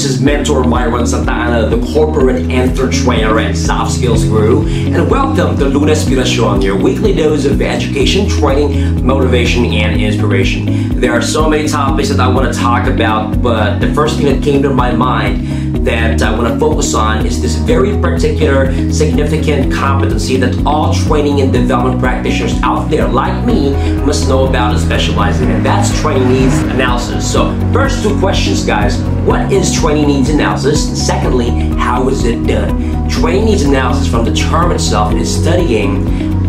is Mentor Myron Sta, the corporate EnterTRAINER and soft skills guru, and welcome to Lunespirasyon, your weekly dose of education, training, motivation, and inspiration. There are so many topics that I want to talk about, but the first thing that came to my mind that I want to focus on is this very particular significant competency that all training and development practitioners out there like me must know about and specialize in, and that's training needs analysis. So first two questions, guys. What is training needs analysis? And secondly, how is it done? Training needs analysis, from the term itself, is studying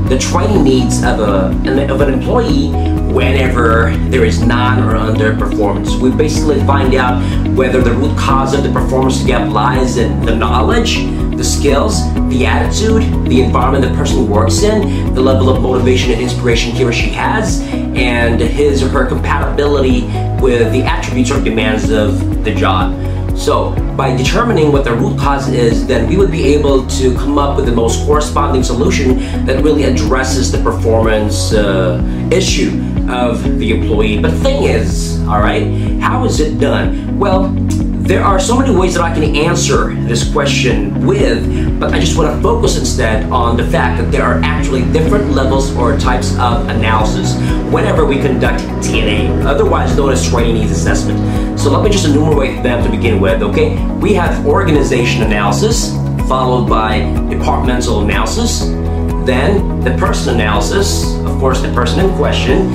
the training needs of an employee whenever there is non or underperformance. We basically find out whether the root cause of the performance gap lies in the knowledge, the skills, the attitude, the environment the person works in, the level of motivation and inspiration he or she has, and his or her compatibility with the attributes or demands of the job. So by determining what the root cause is, then we would be able to come up with the most corresponding solution that really addresses the performance issue of the employee. But the thing is, all right, how is it done? Well, there are so many ways that I can answer this question with, but I just want to focus instead on the fact that there are actually different levels or types of analysis whenever we conduct TNA, otherwise known as training needs assessment. So let me just enumerate them to begin with, okay? We have organization analysis, followed by departmental analysis, then the person analysis, of course the person in question,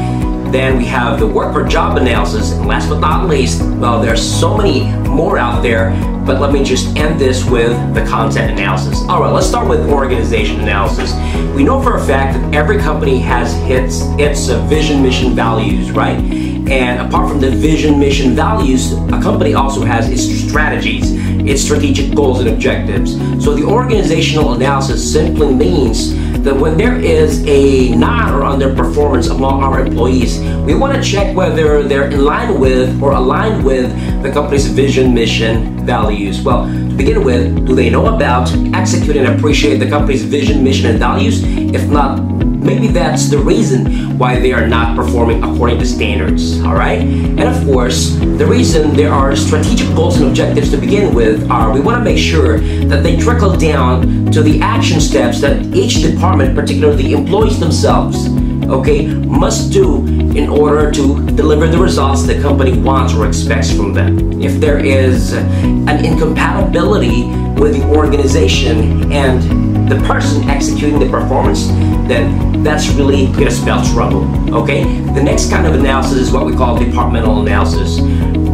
then we have the work or job analysis, and last but not least, well, there's so many more out there, but let me just end this with the content analysis. All right, let's start with organization analysis. We know for a fact that every company has its vision, mission, values, right? And apart from the vision, mission, values, a company also has its strategies, its strategic goals and objectives. So the organizational analysis simply means that when there is a non or underperformance among our employees, we want to check whether they're in line with or aligned with the company's vision, mission, values. Well, to begin with, do they know about, execute, and appreciate the company's vision, mission, and values? If not, maybe that's the reason why they are not performing according to standards, all right? And of course, the reason there are strategic goals and objectives to begin with are we want to make sure that they trickle down to the action steps that each department, particularly the employees themselves, okay, must do in order to deliver the results the company wants or expects from them. If there is an incompatibility with the organization and the person executing the performance, then that's really going to spell trouble, okay? The next kind of analysis is what we call departmental analysis.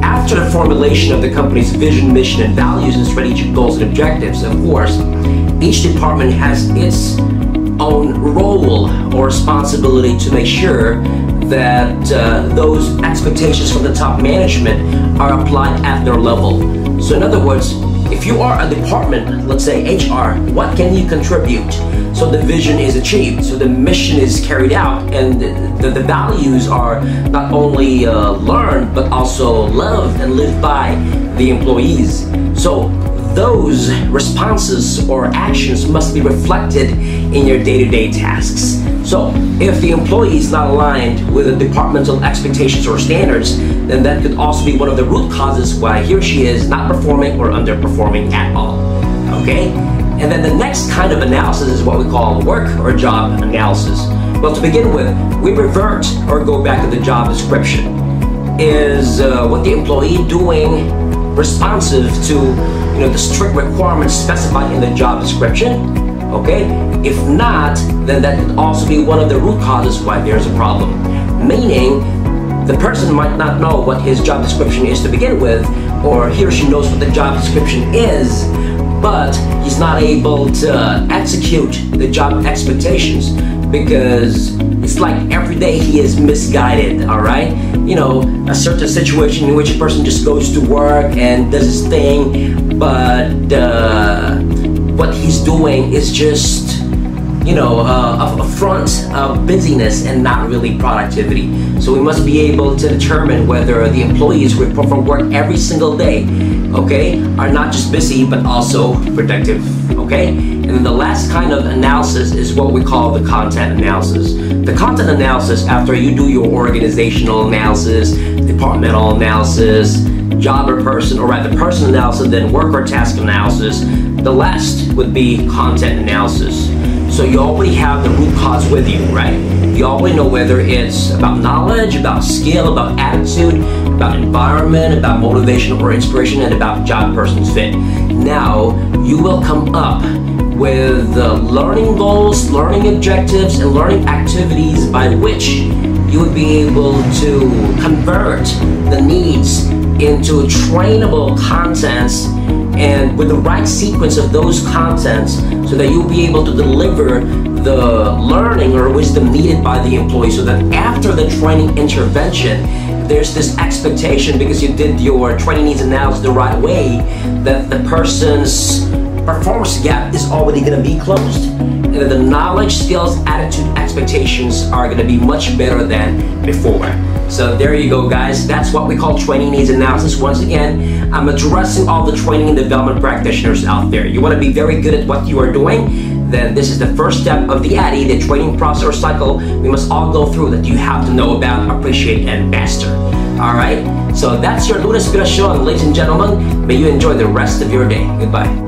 After the formulation of the company's vision, mission, and values and strategic goals and objectives, of course, each department has its own role or responsibility to make sure that those expectations from the top management are applied at their level. So in other words, if you are a department, let's say HR, what can you contribute so the vision is achieved, so the mission is carried out, and the values are not only learned but also loved and lived by the employees? So those responses or actions must be reflected in your day-to-day tasks. So if the employee is not aligned with the departmental expectations or standards, then that could also be one of the root causes why he or she is not performing or underperforming at all, okay? And then the next kind of analysis is what we call work or job analysis. Well, to begin with, we revert or go back to the job description. Is what the employee doing responsive to the strict requirements specified in the job description? Okay, if not, then that could also be one of the root causes why there's a problem. Meaning, the person might not know what his job description is to begin with, or he or she knows what the job description is, but he's not able to execute the job expectations because it's like every day he is misguided, all right? A certain situation in which a person just goes to work and does his thing, but what he's doing is just, a front of busyness and not really productivity. So we must be able to determine whether the employees who report for work every single day, okay, are not just busy but also productive, okay? And then the last kind of analysis is what we call the content analysis. The content analysis, after you do your organizational analysis, departmental analysis, job or person, or rather person analysis, then work or task analysis. The last would be content analysis. So you already have the root cause with you, right? You already know whether it's about knowledge, about skill, about attitude, about environment, about motivation or inspiration, and about job person's fit. Now, you will come up with learning goals, learning objectives, and learning activities by which you would be able to convert the needs into trainable contents, and with the right sequence of those contents, so that you'll be able to deliver the learning or wisdom needed by the employee, so that after the training intervention, there's this expectation, because you did your training needs analysis the right way, that the person's performance gap is already going to be closed, and that the knowledge, skills, attitude, expectations are going to be much better than before. So there you go, guys. That's what we call training needs analysis. Once again, I'm addressing all the training and development practitioners out there. You want to be very good at what you are doing, then this is the first step of the ADDIE, the training process or cycle we must all go through, that you have to know about, appreciate, and master. Alright? So that's your Lunespirasyon, ladies and gentlemen. May you enjoy the rest of your day. Goodbye.